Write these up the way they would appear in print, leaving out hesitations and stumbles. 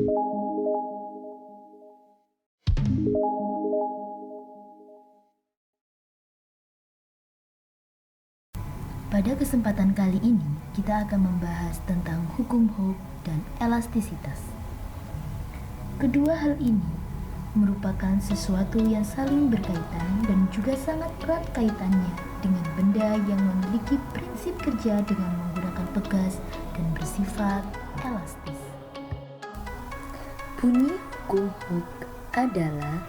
Pada kesempatan kali ini, kita akan membahas tentang hukum Hooke dan elastisitas. Kedua hal ini merupakan sesuatu yang saling berkaitan dan juga sangat erat kaitannya dengan benda yang memiliki prinsip kerja dengan menggunakan pegas dan bersifat elastis. Bunyi hukum Hooke adalah: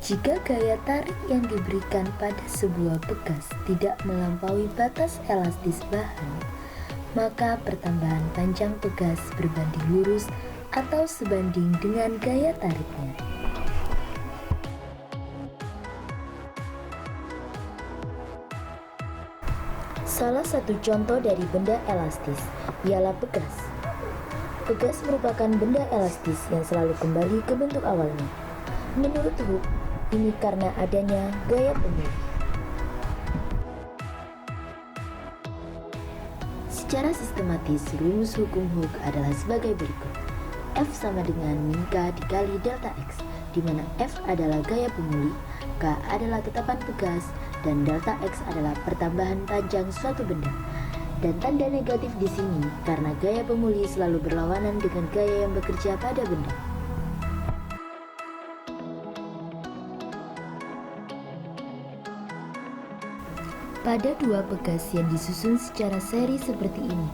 jika gaya tarik yang diberikan pada sebuah pegas tidak melampaui batas elastis bahan, maka pertambahan panjang pegas berbanding lurus atau sebanding dengan gaya tariknya. Salah satu contoh dari benda elastis ialah pegas. Pegas merupakan benda elastis yang selalu kembali ke bentuk awalnya. Menurut Hooke, ini karena adanya gaya pemulih. Secara sistematis, rumus hukum Hooke adalah sebagai berikut. F sama dengan min K dikali delta X, di mana F adalah gaya pemulih, K adalah tetapan pegas, dan delta X adalah pertambahan panjang suatu benda. Dan tanda negatif di sini karena gaya pemulih selalu berlawanan dengan gaya yang bekerja pada benda. Pada dua pegas yang disusun secara seri seperti ini,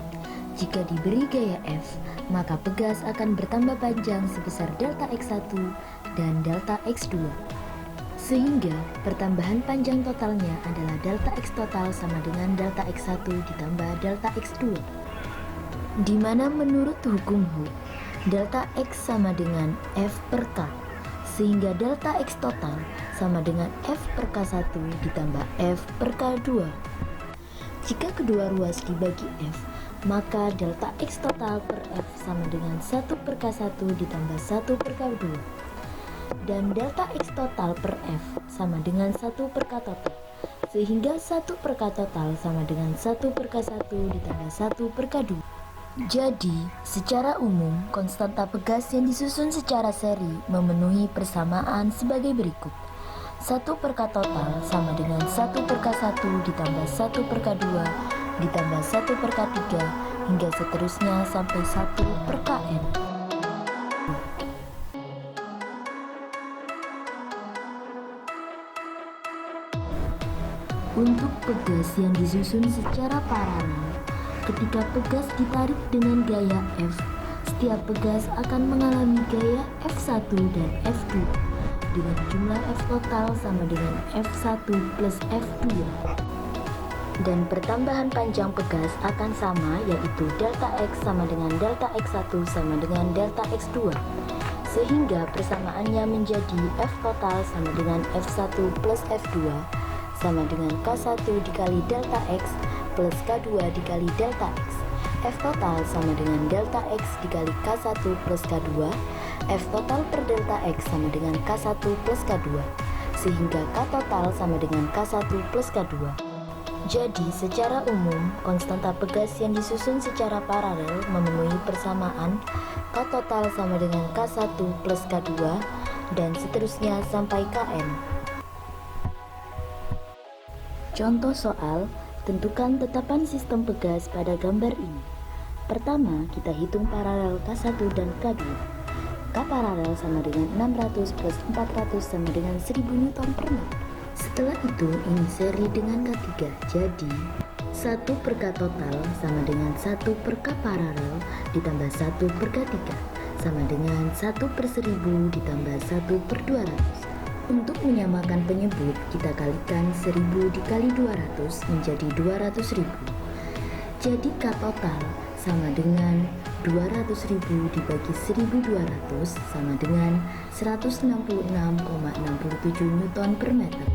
jika diberi gaya F, maka pegas akan bertambah panjang sebesar delta X1 dan delta X2. Sehingga pertambahan panjang totalnya adalah delta X total sama dengan delta X1 ditambah delta X2. Di mana menurut hukum Hooke, delta X sama dengan F per K, sehingga delta X total sama dengan F per K1 ditambah F per K2. Jika kedua ruas dibagi F, maka delta X total per F sama dengan 1 per K1 ditambah 1 per K2. Dan delta X total per F sama dengan 1 per K total, sehingga 1 per K total sama dengan 1 per K1 ditambah 1 per K2. Jadi, secara umum, konstanta pegas yang disusun secara seri memenuhi persamaan sebagai berikut. 1 per K total sama dengan 1 per K1 ditambah 1 per K2 ditambah 1 per K3 hingga seterusnya sampai 1 per Kn. Untuk pegas yang disusun secara paralel, ketika pegas ditarik dengan gaya F, setiap pegas akan mengalami gaya F1 dan F2 dengan jumlah F total sama dengan F1 plus F2. Dan pertambahan panjang pegas akan sama, yaitu delta X sama dengan delta X1 sama dengan delta X2. Sehingga persamaannya menjadi F total sama dengan F1 plus F2 sama dengan K1 dikali delta X plus K2 dikali delta X. F total sama dengan delta X dikali K1 plus K2. F total per delta X sama dengan K1 plus K2, sehingga K total sama dengan K1 plus K2. Jadi, secara umum, konstanta pegas yang disusun secara paralel memenuhi persamaan K total sama dengan K1 plus K2, dan seterusnya sampai Kn. Contoh soal, tentukan tetapan sistem pegas pada gambar ini. Pertama, kita hitung paralel K1 dan K2. K paralel sama dengan 600 plus 400 sama dengan 1000 Newton per meter. Setelah itu, ini seri dengan K3. Jadi, 1 per K total sama dengan 1 per K paralel ditambah 1 per K3 sama dengan 1 per 1000 ditambah 1 per 200. Untuk menyamakan penyebut, kita kalikan 1000 dikali 200 menjadi 200.000. Jadi K total sama dengan 200.000 dibagi 1200 sama dengan 166,67 Newton per meter.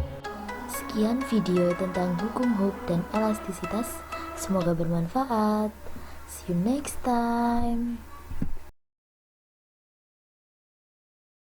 Sekian video tentang hukum Hooke dan elastisitas. Semoga bermanfaat. See you next time.